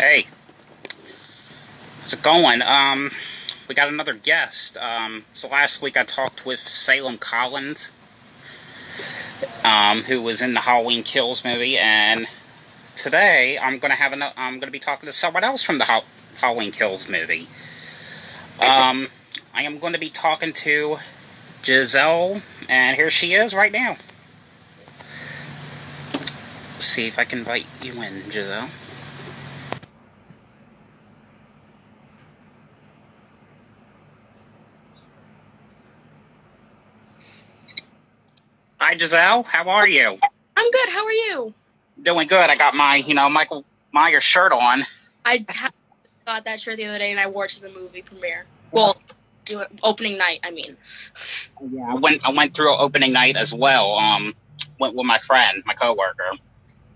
Hey, how's it going? We got another guest. So last week I talked with Salem Collins, who was in the Halloween Kills movie, and today I'm gonna be talking to someone else from the Halloween Kills movie. I am going to be talking to Giselle, and here she is right now. Let's see if I can invite you in, Giselle. Hi, Giselle. How are you? I'm good. How are you? Doing good. I got my, Michael Meyer shirt on. I got that shirt the other day, and I wore it to the movie premiere. Well, opening night, I mean. Yeah, I went through opening night as well. Went with my friend, my coworker.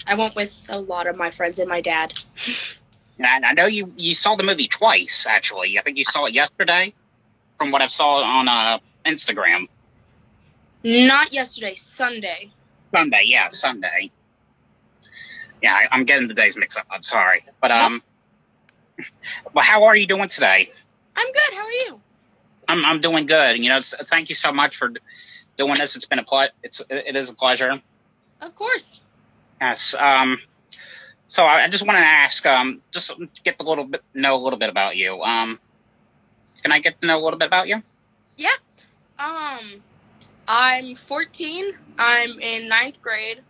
I went with a lot of my friends and my dad. And I know you saw the movie twice, actually. I think you saw it yesterday, from what I saw on Instagram. Not yesterday, Sunday. Sunday. Yeah, I'm getting the days mixed up. I'm sorry, but well, how are you doing today? I'm good. How are you? I'm doing good. Thank you so much for doing this. It's been it is a pleasure. Of course. Yes. So I just want to ask, just get know a little bit about you. Can I get to know a little bit about you? Yeah. I'm 14. I'm in 9th grade.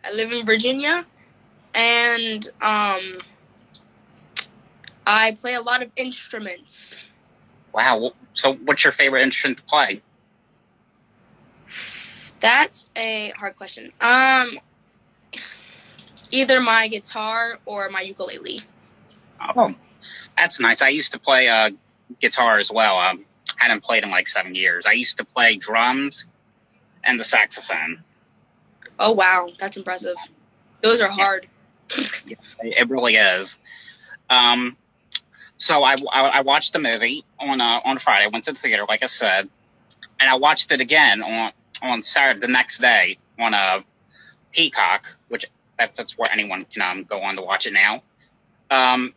I live in Virginia. And, I play a lot of instruments. Wow. So what's your favorite instrument to play? That's a hard question. Either my guitar or my ukulele. Oh, that's nice. I used to play guitar as well. I hadn't played in like 7 years. I used to play drums and the saxophone. Oh, wow. That's impressive. Those are hard. Yeah, it really is. So I watched the movie on Friday. I went to the theater, like I said, and I watched it again on Saturday, the next day, on Peacock, which that's where anyone can go on to watch it now. And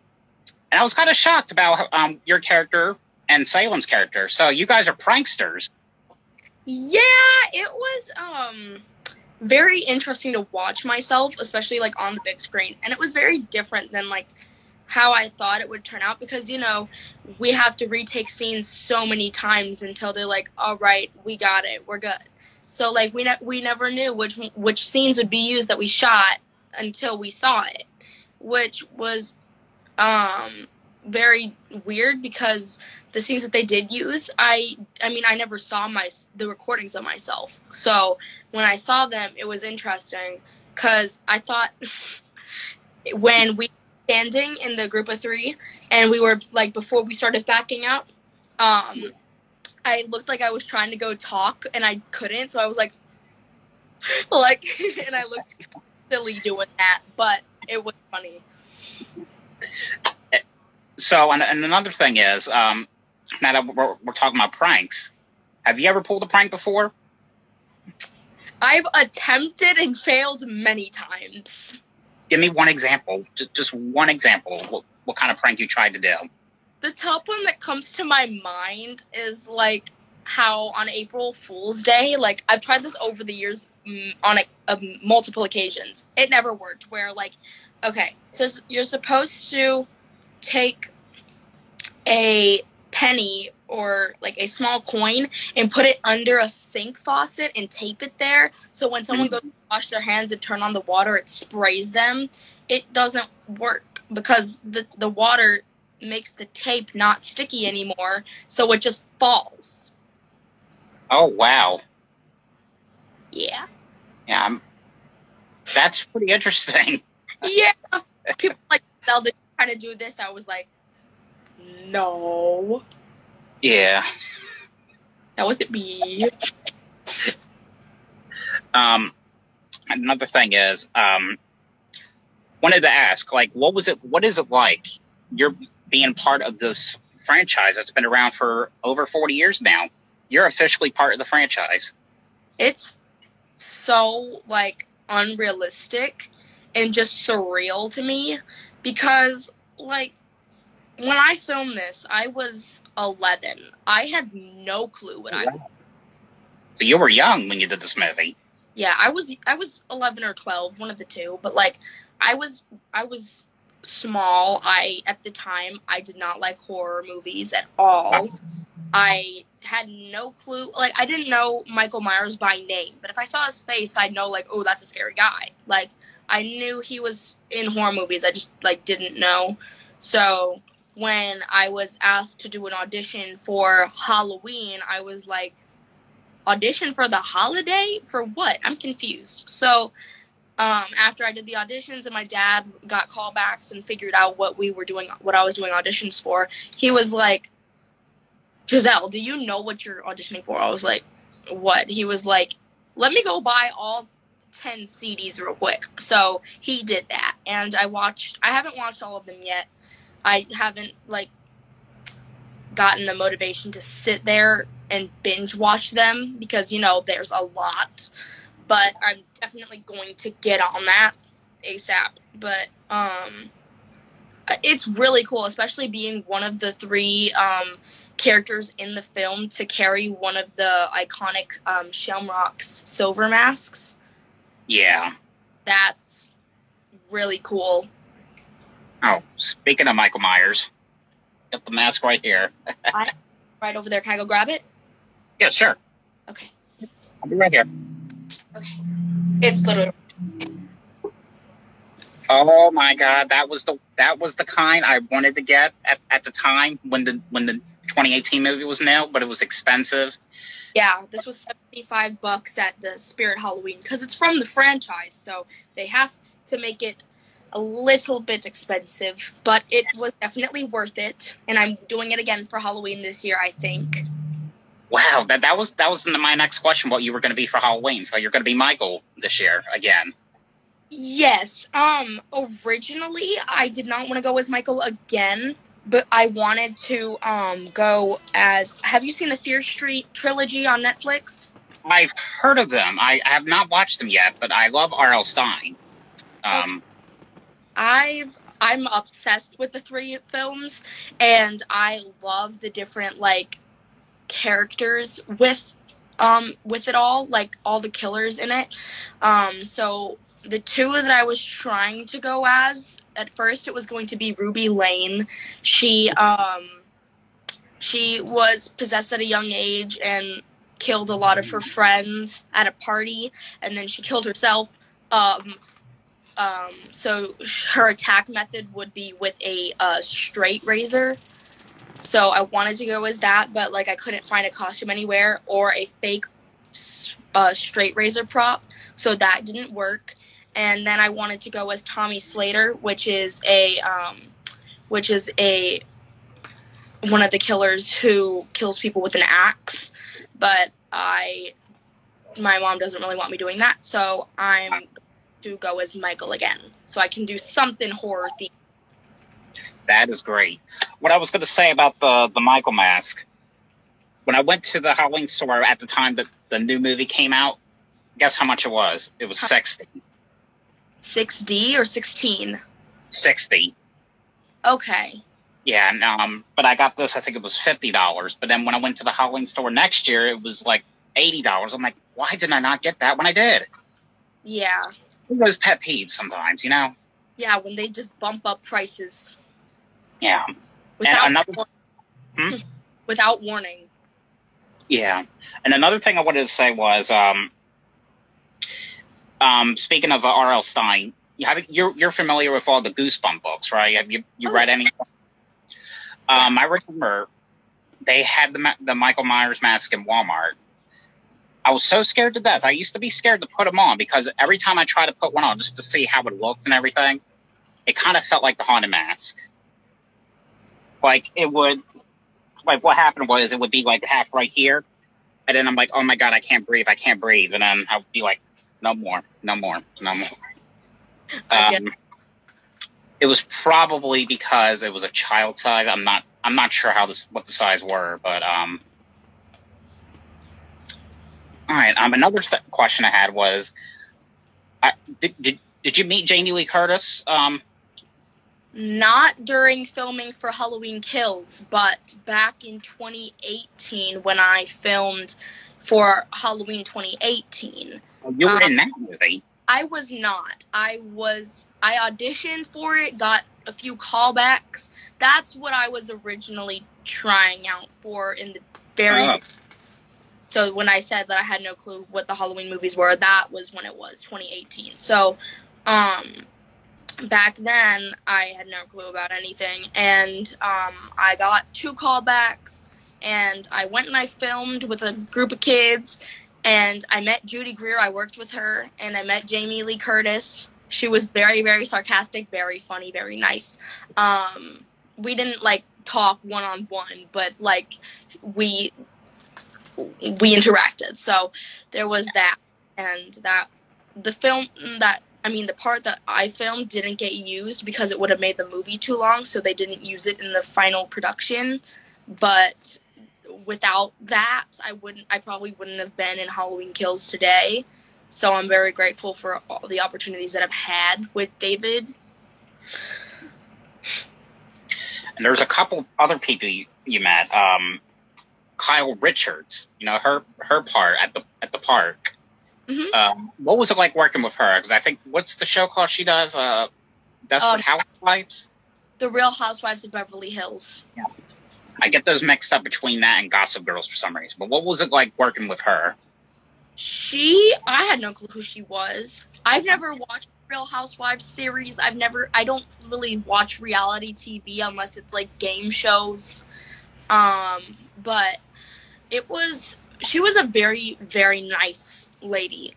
I was kind of shocked about your character and Salem's character. So you guys are pranksters. Yeah, it was very interesting to watch myself, especially like on the big screen. And it was very different than like how I thought it would turn out because, we have to retake scenes so many times until they're like, all right, we got it, we're good. So like we never knew which scenes would be used that we shot until we saw it, which was very weird because the scenes that they did use, I mean, I never saw the recordings of myself. So when I saw them, it was interesting because I thought when we were standing in the group of 3 and we were like, before we started backing up, I looked like I was trying to go talk and I couldn't. So I was like, and I looked silly doing that, but it was funny. So, and another thing is, now that we're talking about pranks, have you ever pulled a prank before? I've attempted and failed many times. Give me one example, just one example of what kind of prank you tried to do. The top one that comes to my mind is like how on April Fool's Day, like I've tried this over the years on multiple occasions. It never worked. Where like, okay, so you're supposed to take a penny or like a small coin and put it under a sink faucet and tape it there. So when someone goes to wash their hands and turn on the water, it sprays them. It doesn't work because the water makes the tape not sticky anymore. So it just falls. Oh, wow. Yeah. Yeah. That's pretty interesting. Yeah. People like, they're trying to do this. I was like, no. Yeah. That wasn't me. Another thing is, wanted to ask, like, what is it like? You're being part of this franchise that's been around for over 40 years now. You're officially part of the franchise. It's so, like, unrealistic and just surreal to me because like, when I filmed this, I was 11. I had no clue what I was. So you were young when you did this movie. Yeah, I was 11 or 12, one of the two. But, like, I was small. At the time, I did not like horror movies at all. I had no clue. Like, I didn't know Michael Myers by name. But if I saw his face, I'd know, like, oh, that's a scary guy. Like, I knew he was in horror movies. I just, like, didn't know. So when I was asked to do an audition for Halloween, I was like, audition for the holiday? For what? I'm confused. So after I did the auditions and my dad got callbacks and figured out what I was doing auditions for, he was like, Giselle, do you know what you're auditioning for? I was like, what? He was like, let me go buy all 10 CDs real quick. So he did that. And I haven't watched all of them yet. I haven't, like, gotten the motivation to sit there and binge watch them because, you know, there's a lot. But I'm definitely going to get on that ASAP. But it's really cool, especially being one of the 3 characters in the film to carry one of the iconic Shamrock's silver masks. Yeah. That's really cool. Oh, speaking of Michael Myers, got the mask right here. Right over there. Can I go grab it? Yeah, sure. Okay. I'll be right here. Okay. It's literally. Oh my God, that was the kind I wanted to get at the time when the 2018 movie was new, but it was expensive. Yeah, this was $75 at the Spirit Halloween because it's from the franchise, so they have to make it a little bit expensive, but it was definitely worth it, and I'm doing it again for Halloween this year, I think. Wow, that was my next question, what you were going to be for Halloween. So you're going to be Michael this year again. Yes. Originally, I did not want to go as Michael again, but I wanted to go as... Have you seen the Fear Street trilogy on Netflix? I've heard of them. I have not watched them yet, but I love R.L. Stein. Okay. I'm obsessed with the 3 films, and I love the different, like, characters with it all, like, all the killers in it. So the 2 that I was trying to go as, at first it was going to be Ruby Lane. She was possessed at a young age and killed a lot of her friends at a party, and then she killed herself. So her attack method would be with a straight razor. So I wanted to go as that, but, like, I couldn't find a costume anywhere or a fake straight razor prop, so that didn't work. And then I wanted to go as Tommy Slater, which is one of the killers who kills people with an axe. But my mom doesn't really want me doing that, so I'm to go as Michael again, so I can do something horror themed. That is great. What I was going to say about the Michael mask, when I went to the Halloween store at the time that the new movie came out, guess how much it was? It was $60. $6 or 16? $60. Okay. Yeah, but I got this, I think it was $50. But then when I went to the Halloween store next year, it was like $80. I'm like, why did I not get that when I did? Yeah. Those pet peeves sometimes, you know? Yeah, when they just bump up prices. Yeah. Without warning. Yeah. And another thing I wanted to say was, speaking of R.L. Stein, you're familiar with all the Goosebump books, right? Have you read any? I remember they had the Michael Myers mask in Walmart. I was so scared to death. I used to be scared to put them on because every time I tried to put one on just to see how it looked and everything, it kind of felt like the haunted mask. Like, it would, like, what happened was it would be like half right here. And then I'm like, oh my God, I can't breathe. And then I would be like, no more. It was probably because it was a child size. I'm not sure what the size were, but, all right. Another question I had was, did you meet Jamie Lee Curtis Not during filming for Halloween Kills, but back in 2018 when I filmed for Halloween 2018. You were in that movie. I was not. I auditioned for it, got a few callbacks. That's what I was originally trying out for in the very So when I said that I had no clue what the Halloween movies were, that was when it was, 2018. So, back then, I had no clue about anything, and I got 2 callbacks, and I went and I filmed with a group of kids, and I met Judy Greer, I worked with her, and I met Jamie Lee Curtis. She was very, very sarcastic, very funny, very nice. We didn't, talk one-on-one, but, we interacted, so there was that, and that, the part that I filmed didn't get used because it would have made the movie too long, so they didn't use it in the final production. But without that, I probably wouldn't have been in Halloween Kills today. So I'm very grateful for all the opportunities that I've had with David. And there's a couple other people you met. Kyle Richards, her part at the park. Mm-hmm. What was it like working with her? Because I think, what's the show called she does? Desperate Housewives? The Real Housewives of Beverly Hills. Yeah. I get those mixed up between that and Gossip Girls for some reason. But what was it like working with her? I had no clue who she was. I've never watched Real Housewives series. I don't really watch reality TV unless it's game shows. But she was a very, very nice lady.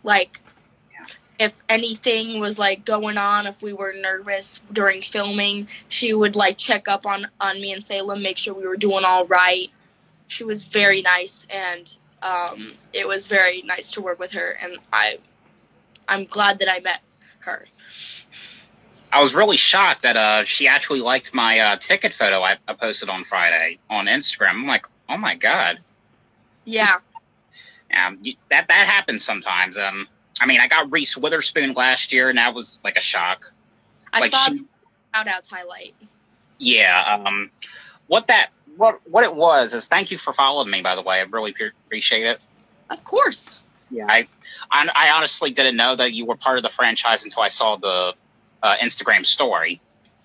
If anything was going on, if we were nervous during filming, she would check up on me and Salem, make sure we were doing all right. She was very nice, and it was very nice to work with her, and I'm glad that I met her. I was really shocked that she actually liked my ticket photo I posted on Friday on Instagram. I'm like, oh my God. Yeah. That happens sometimes. I got Reese Witherspoon last year, and that was a shock. I saw the shout-outs highlight. Yeah. What it was is, thank you for following me, by the way. I really appreciate it. Of course. Yeah. I honestly didn't know that you were part of the franchise until I saw the Instagram story.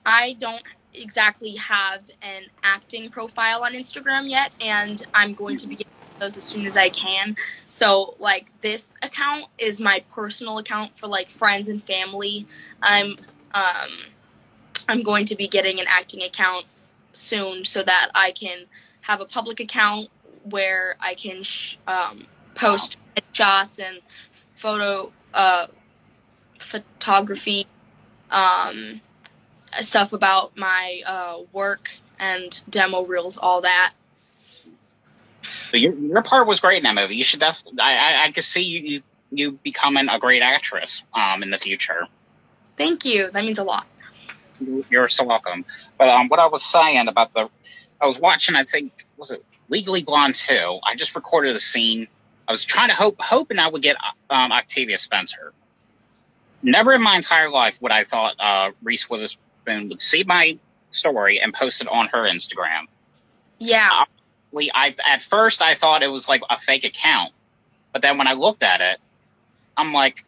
I don't exactly have an acting profile on Instagram yet, and I'm going to be getting those as soon as I can. So this account is my personal account for friends and family. I'm going to be getting an acting account soon so that I can have a public account where I can post shots and photography stuff about my work and demo reels, all that. So your part was great in that movie. You should definitely. I could see you becoming a great actress in the future. Thank you. That means a lot. You're so welcome. But what I was saying about I was watching. I think, was it Legally Blonde 2? I just recorded a scene. I was trying to hoping I would get Octavia Spencer. Never in my entire life would I thought Reese Witherspoon would see my story and post it on her Instagram. Yeah. At first I thought it was a fake account, but then when I looked at it, I'm like,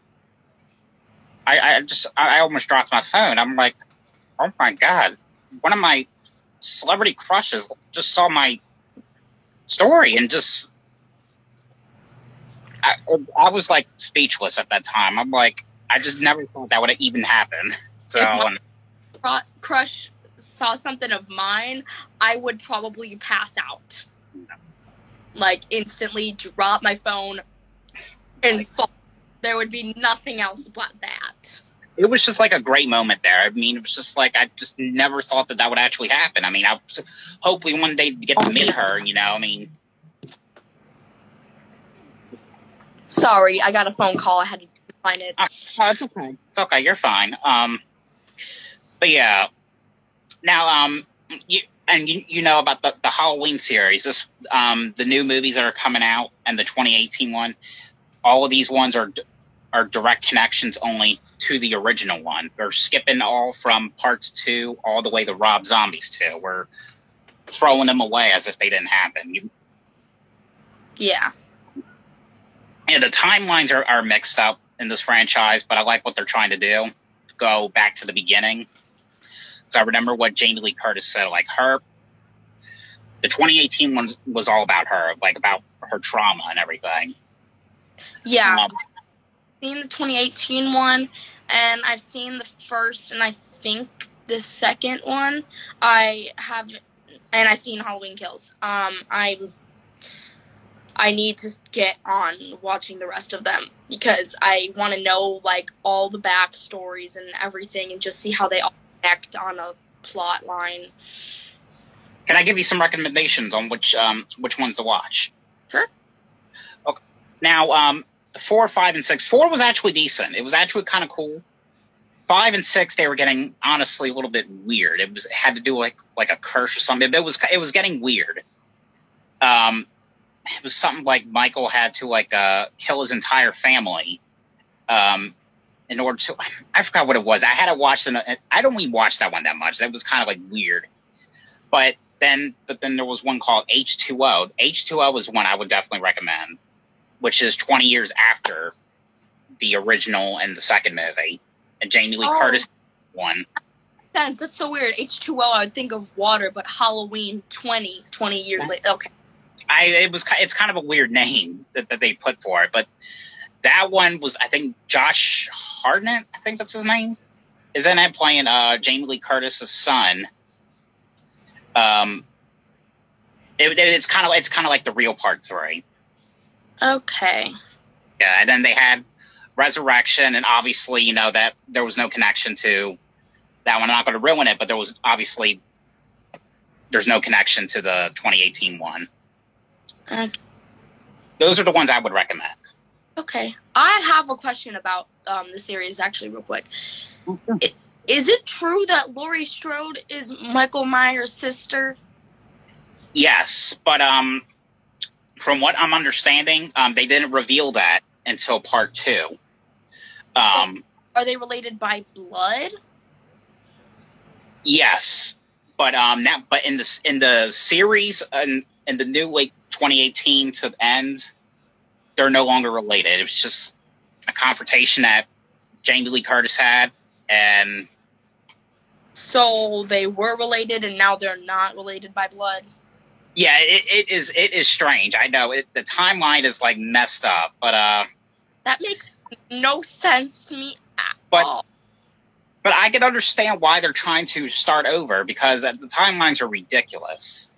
I almost dropped my phone. I'm like, oh my God, one of my celebrity crushes just saw my story and just, I was speechless at that time. I'm like, I just never thought that would even happen. So if my crush saw something of mine, I would probably pass out. Instantly drop my phone and fall. There would be nothing else but that. It was just a great moment there. It was just I just never thought that would actually happen. I hopefully one day get to meet her, Sorry, I got a phone call. I had to decline it. It's okay. It's okay. You're fine. But yeah. Now, you know about the Halloween series. This, the new movies that are coming out and the 2018 one. All of these ones are direct connections only to the original one. They're skipping all from parts 2 all the way to Rob Zombie's 2. We're throwing them away as if they didn't happen. Yeah. And the timelines are mixed up in this franchise, but I like what they're trying to do. Go back to the beginning. So I remember what Jamie Lee Curtis said, like the 2018 one was all about her, like about her trauma and everything. Yeah. I've seen the 2018 one, and I've seen the first, and I think the second one. And I've seen Halloween Kills. I need to get on watching the rest of them because I want to know like all the backstories and everything, and just see how they all connect on a plot line. Can I give you some recommendations on which ones to watch? Sure. Okay. Now, 4, 5, and 6. 4 was actually decent. It was actually kind of cool. 5 and 6, they were getting honestly a little bit weird. It had to do like a curse or something. It was getting weird. It was something like Michael had to kill his entire family in order to. I forgot what it was. I had to watch I don't even watch that one that much. That was kind of like weird. But then there was one called H2O. H2O is one I would definitely recommend, which is 20 years after the original and the second movie. And Jamie Lee Curtis one. That's so weird. H2O, I would think of water, but Halloween 20 years later. Okay. It's kind of a weird name that they put for it, but that one was, I think, Josh Hartnett, I think that's his name, is in it playing Jamie Lee Curtis's son. It's kind of like the real part 3. Okay. Yeah, and then they had Resurrection, and obviously, that there was no connection to that one. I'm not going to ruin it, but there's no connection to the 2018 one. Okay. Those are the ones I would recommend. Okay. I have a question about the series, actually, real quick. Is it true that Laurie Strode is Michael Myers' sister? Yes, but from what I'm understanding, they didn't reveal that until part 2. Are they related by blood? Yes, but in the series and in the new 2018 to the end, they're no longer related. It was just a confrontation that Jamie Lee Curtis had, and so they were related, and now they're not related by blood. Yeah, it is strange. I know the timeline is like messed up, but that makes no sense to me at all. But I can understand why they're trying to start over, because the timelines are ridiculous.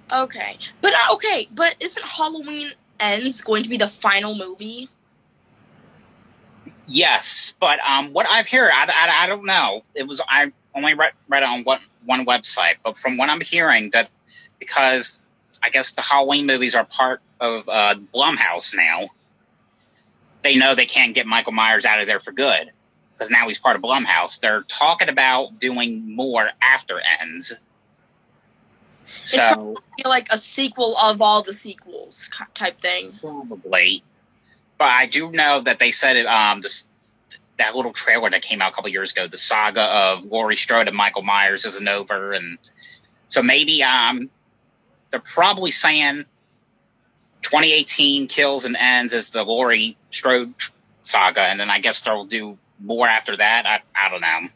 Okay, but isn't Halloween Ends going to be the final movie? Yes, but what I've heard, I don't know. I only read it on one website, but from what I'm hearing, that because I guess the Halloween movies are part of Blumhouse now, they know they can't get Michael Myers out of there for good, because now he's part of Blumhouse. They're talking about doing more after Ends. So it's probably like a sequel of all the sequels type thing. Probably. But I do know that they said it, that little trailer that came out a couple years ago, the saga of Laurie Strode and Michael Myers isn't over. And so maybe they're probably saying 2018 Kills and Ends is the Laurie Strode saga. And then I guess they'll do more after that. I don't know.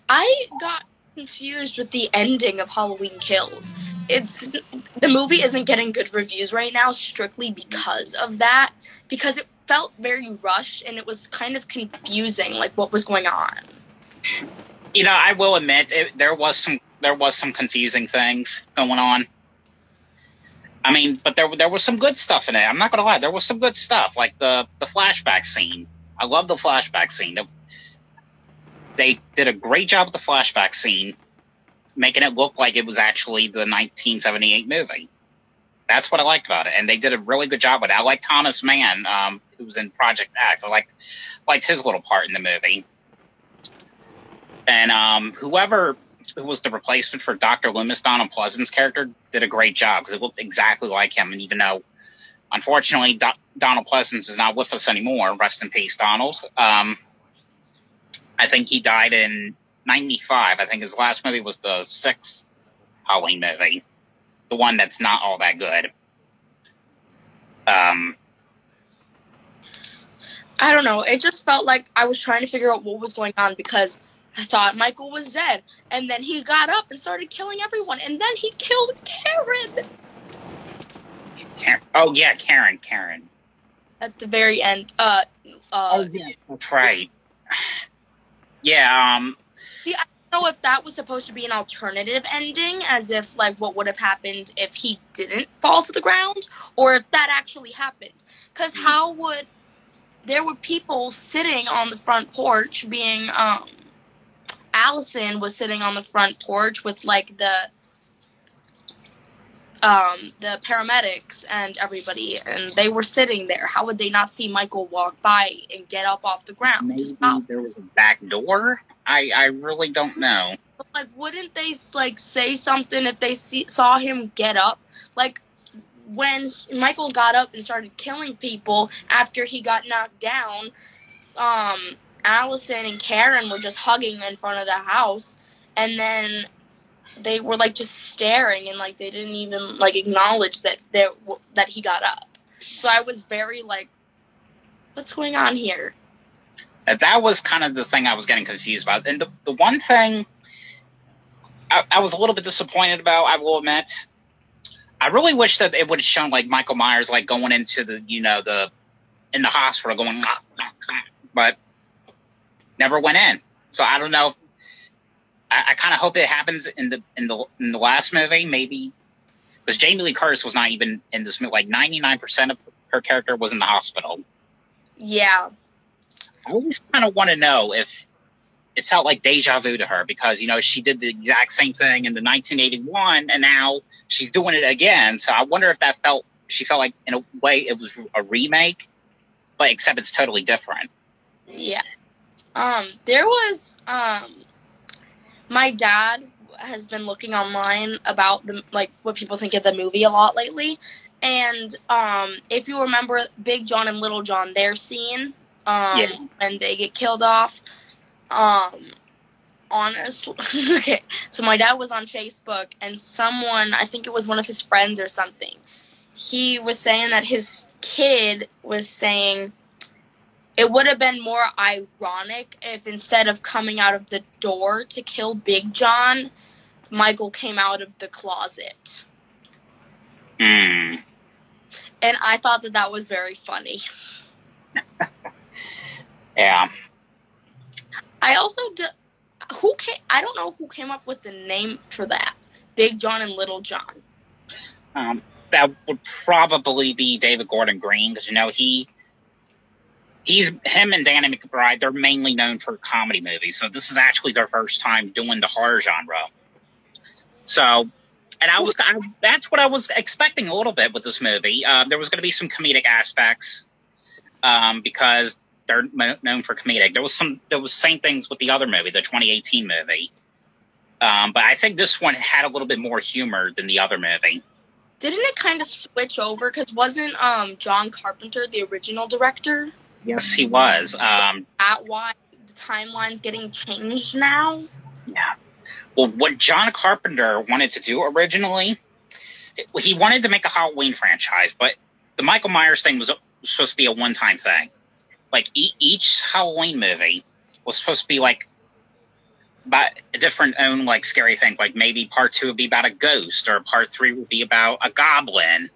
I got confused with the ending of Halloween Kills. The movie isn't getting good reviews right now strictly because of that, because it felt very rushed and it was kind of confusing, like what was going on. I will admit there was some confusing things going on. I mean, but there was some good stuff in it. I'm not gonna lie, there was some good stuff, like the flashback scene. I love the flashback scene. They did a great job with the flashback scene, making it look like it was actually the 1978 movie. That's what I liked about it, and they did a really good job with it. I like Thomas Mann, who was in Project X. I liked his little part in the movie. And who was the replacement for Dr. Loomis, Donald Pleasant's character, did a great job, because it looked exactly like him. And even though, unfortunately, Donald Pleasant is not with us anymore, rest in peace, Donald. I think he died in 95. I think his last movie was the 6th Halloween movie. The one that's not all that good. I don't know. It just felt like I was trying to figure out what was going on because I thought Michael was dead. And then he got up and started killing everyone. And then he killed Karen. Oh, yeah, Karen. At the very end. Oh, yeah, that's right. Yeah, See, I don't know if that was supposed to be an alternative ending, as if, like, what would have happened if he didn't fall to the ground, or if that actually happened. Because how would... There were people sitting on the front porch being, Allison was sitting on the front porch with, like, the paramedics and everybody, and they were sitting there. How would they not see Michael walk by and get up off the ground? Maybe there was a back door? I really don't know. But, like, wouldn't they, like, say something if they saw him get up? Like, when Michael got up and started killing people after he got knocked down, Allison and Karen were just hugging in front of the house, and then they were, like, just staring, and, like, they didn't even, like, acknowledge that he got up. So I was very, like, what's going on here? That was kind of the thing I was getting confused about. And the one thing I was a little bit disappointed about, I will admit, I really wish that it would have shown, like, Michael Myers, like, going into the, in the hospital going, but never went in. So I don't know. I kind of hope it happens in the last movie, maybe, because Jamie Lee Curtis was not even in this movie. Like 99% of her character was in the hospital. Yeah. I always kind of want to know if it felt like deja vu to her, because, she did the exact same thing in the 1981, and now she's doing it again. So I wonder if she felt like, in a way, it was a remake, but except it's totally different. Yeah. There was, my dad has been looking online about what people think of the movie a lot lately. And, if you remember Big John and Little John, their scene, when they get killed off, honestly, okay, so my dad was on Facebook, and someone, I think it was one of his friends or something, he was saying that his kid was saying it would have been more ironic if instead of coming out of the door to kill Big John, Michael came out of the closet. Mm. And I thought that was very funny. Yeah. I also I don't know who came up with the name for that. Big John and Little John. That would probably be David Gordon Green, because him and Danny McBride, they're mainly known for comedy movies. So this is actually their first time doing the horror genre. So, and that's what I was expecting a little bit with this movie. There was going to be some comedic aspects, because they're known for comedic. There was same things with the other movie, the 2018 movie. But I think this one had a little bit more humor than the other movie. Didn't it kind of switch over? Because wasn't John Carpenter the original director? Yes, he was. That why the timeline's getting changed now? Yeah. Well, what John Carpenter wanted to do originally, he wanted to make a Halloween franchise, but the Michael Myers thing was supposed to be a one-time thing. Like, each Halloween movie was supposed to be, like, about a different own, like, scary thing. Like, maybe part 2 would be about a ghost, or part 3 would be about a goblin.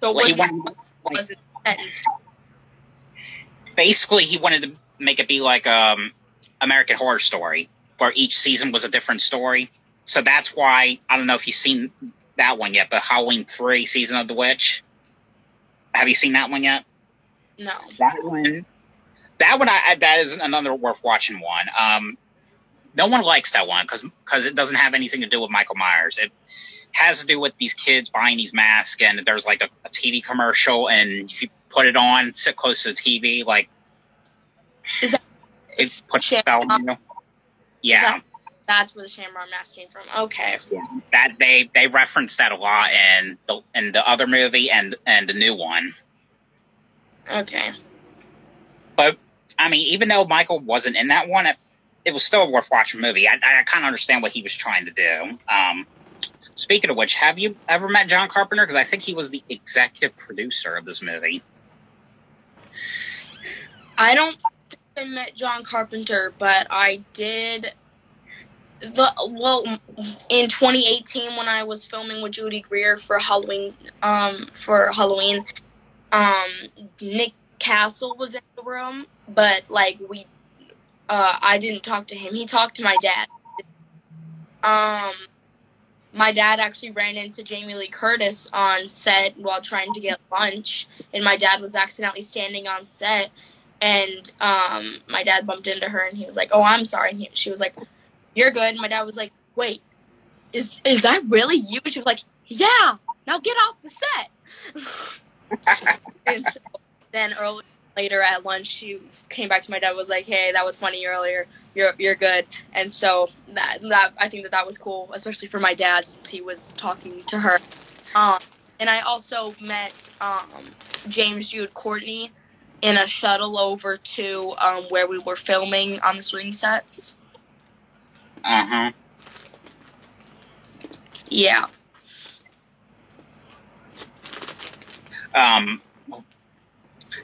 So basically, he wanted to make it be like American Horror Story, where each season was a different story. So that's why, I don't know if you've seen that one yet, but Halloween 3, Season of the Witch. Have you seen that one yet? No. That one, that is another worth watching one. No one likes that one because it doesn't have anything to do with Michael Myers. It has to do with these kids buying these masks, and there's like a TV commercial, and if you put it on, sit close to the TV, like is that it puts a spell on you. Yeah. That's where the Shamrock mask came from. Okay. Yeah. That they reference that a lot in the other movie and the new one. Okay. But I mean, even though Michael wasn't in that one, it was still a worth watching movie. I kind of understand what he was trying to do. Speaking of which, have you ever met John Carpenter? Because I think he was the executive producer of this movie. I don't think I met John Carpenter, but I did. In 2018 when I was filming with Judy Greer for Halloween, Nick Castle was in the room, but like I didn't talk to him. He talked to my dad. My dad actually ran into Jamie Lee Curtis on set while trying to get lunch, and my dad was accidentally standing on set, and my dad bumped into her, and he was like, "Oh, I'm sorry." And she was like, "You're good." And my dad was like, "Wait, is that really you?" And she was like, "Yeah, now get off the set." And so then later at lunch, she came back to my dad and was like, "Hey, that was funny earlier. You're good." And so that I think that was cool, especially for my dad since he was talking to her. And I also met James Jude Courtney in a shuttle over to where we were filming on the swing sets. Uh-huh. Yeah.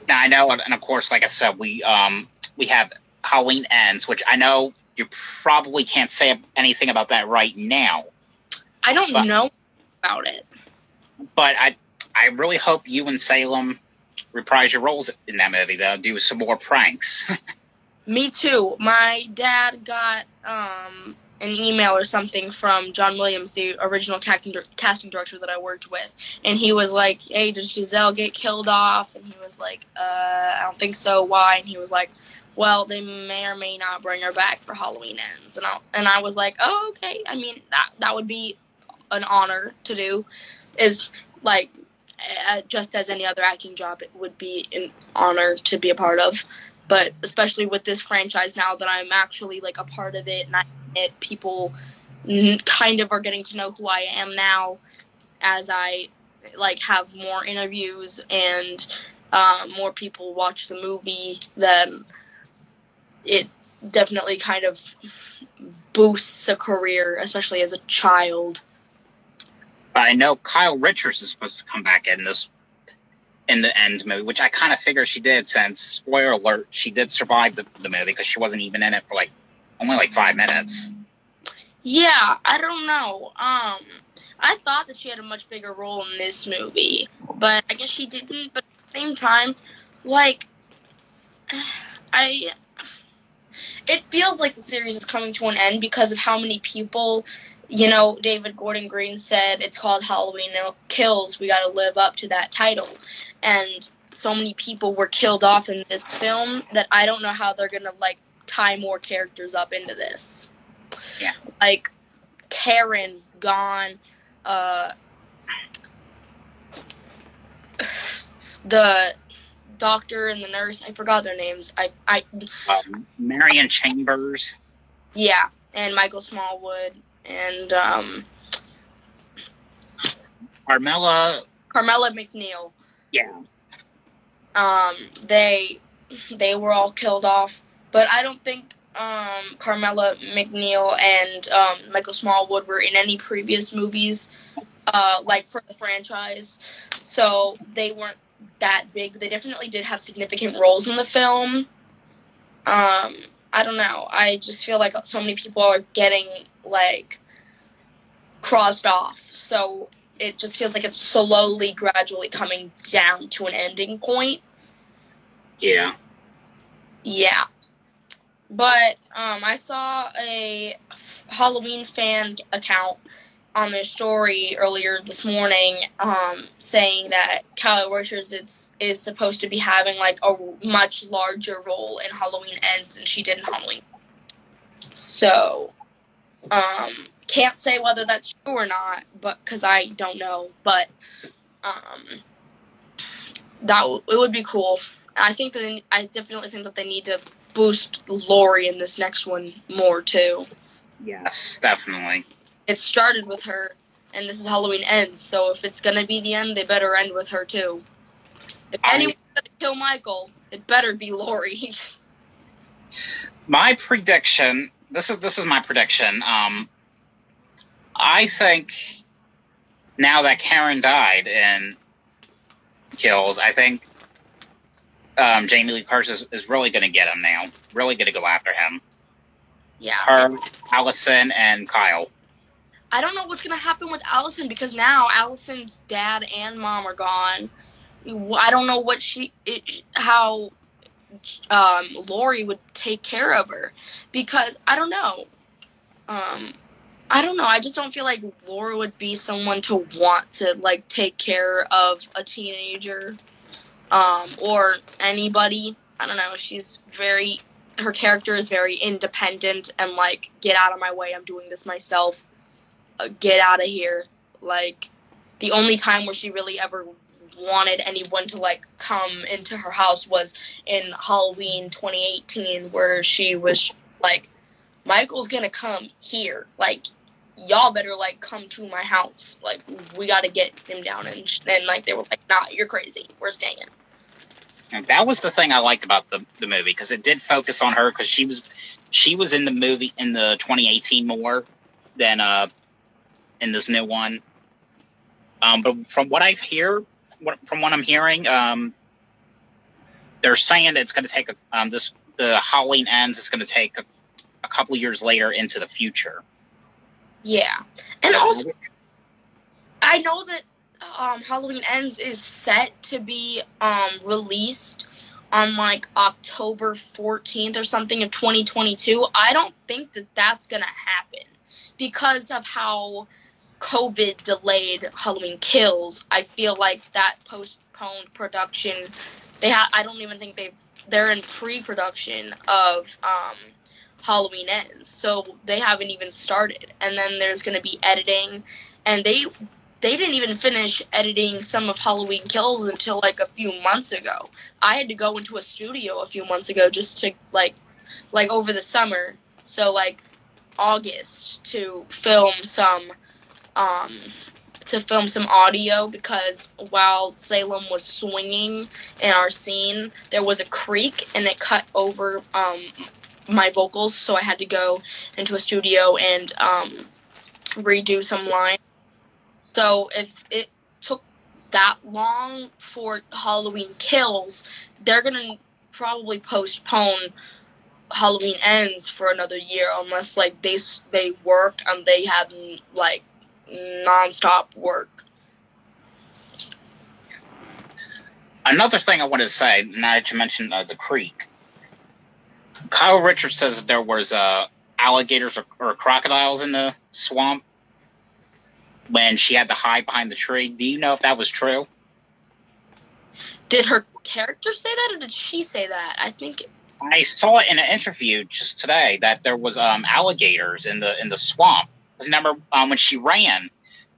Now I know, and of course, like I said, we have Halloween Ends, which I know you probably can't say anything about that right now. I don't know about it. But I really hope you and Salem reprise your roles in that movie, though. Do some more pranks. Me too. My dad got an email or something from John Williams, the original casting director that I worked with, and he was like, "Hey, does Giselle get killed off?" And he was like, "I don't think so. Why?" And he was like, "Well, they may or may not bring her back for Halloween Ends." And I was like, "Oh, okay. I mean, that would be an honor to do. Is like just as any other acting job, it would be an honor to be a part of." But especially with this franchise now that I'm actually like a part of it, and people kind of are getting to know who I am now as I like have more interviews and more people watch the movie, then it definitely kind of boosts a career, especially as a child. I know Kyle Richards is supposed to come back in the End movie, which I kind of figured she did, since, spoiler alert, she did survive the movie because she wasn't even in it for only 5 minutes. Yeah, I don't know. I thought that she had a much bigger role in this movie, but I guess she didn't. But at the same time, it feels like the series is coming to an end because of how many people, David Gordon Green said it's called Halloween Kills. We got to live up to that title. And so many people were killed off in this film that I don't know how they're going to, tie more characters up into this. Yeah. Like, Karen, gone. The doctor and the nurse, I forgot their names. Marion Chambers. Yeah, and Michael Smallwood. And Carmela McNeil. Yeah. They were all killed off, but I don't think Carmela McNeil and Michael Smallwood were in any previous movies, for the franchise. So they weren't that big. They definitely did have significant roles in the film. I don't know. I just feel like so many people are getting crossed off. So it just feels like it's slowly, gradually coming down to an ending point. Yeah. Yeah. But I saw a Halloween fan account on their story earlier this morning saying that Kyle Richards is supposed to be having a much larger role in Halloween Ends than she did in Halloween. So, can't say whether that's true or not, but because I don't know. But it would be cool. I definitely think that they need to boost Laurie in this next one more too. Yes, definitely. It started with her, and this is Halloween Ends, so if it's gonna be the end, they better end with her too. If anyone's gonna kill Michael, it better be Laurie. My prediction. This is my prediction. I think now that Karen died in Kills, I think Jamie Lee Curtis is really going to get him now. Really going to go after him. Yeah. Her, Allison, and Kyle. I don't know what's going to happen with Allison because now Allison's dad and mom are gone. I don't know how Laurie would take care of her because I don't know. I don't know. I just don't feel like Laura would be someone to want to like take care of a teenager, or anybody. I don't know. Her character is very independent and like, get out of my way. I'm doing this myself. Get out of here. Like, the only time where she really ever wanted anyone to like come into her house was in Halloween 2018, where she was like, Michael's gonna come here. Like, y'all better like come to my house. Like, we gotta get him down. And like, they were like, nah, you're crazy. We're staying. And that was the thing I liked about the movie, because it did focus on her, because she was in the movie in the 2018 more than in this new one. But from what I'm hearing, they're saying it's going to take the Halloween Ends. It's going to take a couple years later into the future. Yeah, and also I know that Halloween Ends is set to be released on like October 14th or something of 2022. I don't think that that's gonna happen because of how COVID delayed Halloween Kills. I feel like that postponed production. I don't even think they're in pre-production of Halloween Ends, so they haven't even started. And then there's going to be editing, and they didn't even finish editing some of Halloween Kills until like a few months ago. I had to go into a studio a few months ago just to like over the summer, so like August, to film some audio, because while Salem was swinging in our scene, there was a creek and it cut over my vocals, so I had to go into a studio and redo some lines. So if it took that long for Halloween Kills, they're gonna probably postpone Halloween Ends for another year, unless like they work and they have like non-stop work. Another thing I wanted to say, now that you mentioned the creek, Kyle Richards says that there was alligators or crocodiles in the swamp when she had to hide behind the tree. Do you know if that was true? Did her character say that, or did she say that? I saw it in an interview just today that there was alligators in the swamp. Remember when she ran,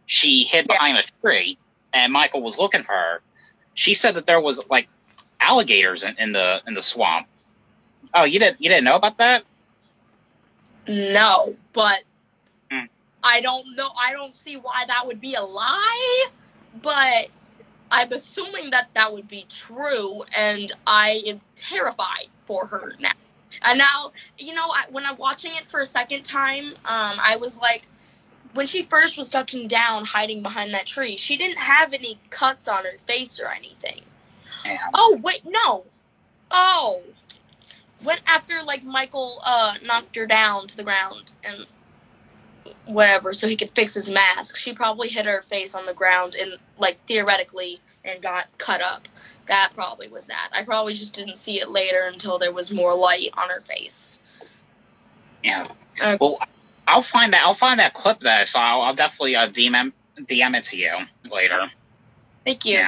she hid behind a tree, and Michael was looking for her. She said that there was like alligators in the swamp. Oh, you didn't know about that? No, but I don't know. I don't see why that would be a lie, but I'm assuming that would be true, and I am terrified for her now. And now, when I'm watching it for a second time, I was like, when she first was ducking down, hiding behind that tree, she didn't have any cuts on her face or anything. Yeah. Oh, wait, no. Oh. When after, like, Michael knocked her down to the ground and whatever, so he could fix his mask, she probably hit her face on the ground and, like, theoretically, and got cut up. That probably was that. I probably just didn't see it later until there was more light on her face. Yeah. Well, I'll find that clip there, so I'll definitely DM it to you later. Thank you.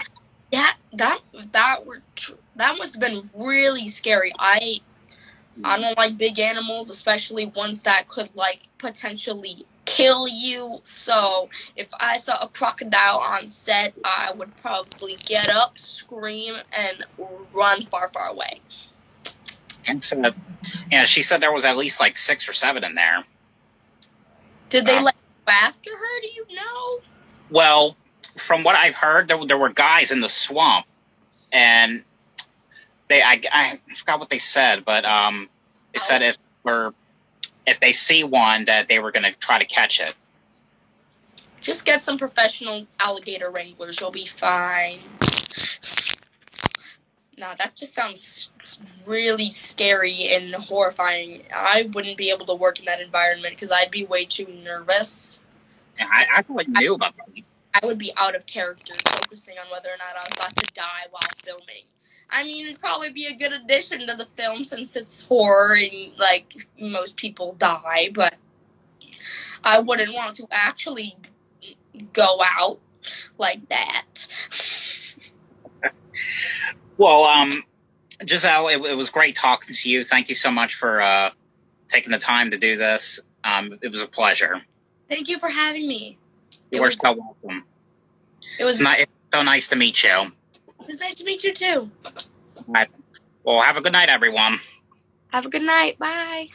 Yeah. That must have been really scary. I don't like big animals, especially ones that could like potentially kill you. So if I saw a crocodile on set, I would probably get up, scream, and run far, far away. And so, she said there was at least like 6 or 7 in there. Did they let go after her? Do you know? Well, from what I've heard, there were guys in the swamp, and I forgot what they said, but they said or if they see one, that they were going to try to catch it. Just get some professional alligator wranglers. You'll be fine. Nah, that just sounds really scary and horrifying. I wouldn't be able to work in that environment because I'd be way too nervous. Yeah, I feel like you knew about that. I would be out of character, focusing on whether or not I was about to die while filming. I mean, it'd probably be a good addition to the film since it's horror and, like, most people die, but I wouldn't want to actually go out like that. Well, Giselle, it was great talking to you. Thank you so much for taking the time to do this. It was a pleasure. Thank you for having me. You were so welcome. It's so nice to meet you. It was nice to meet you, too. All right. Well, have a good night, everyone. Have a good night. Bye.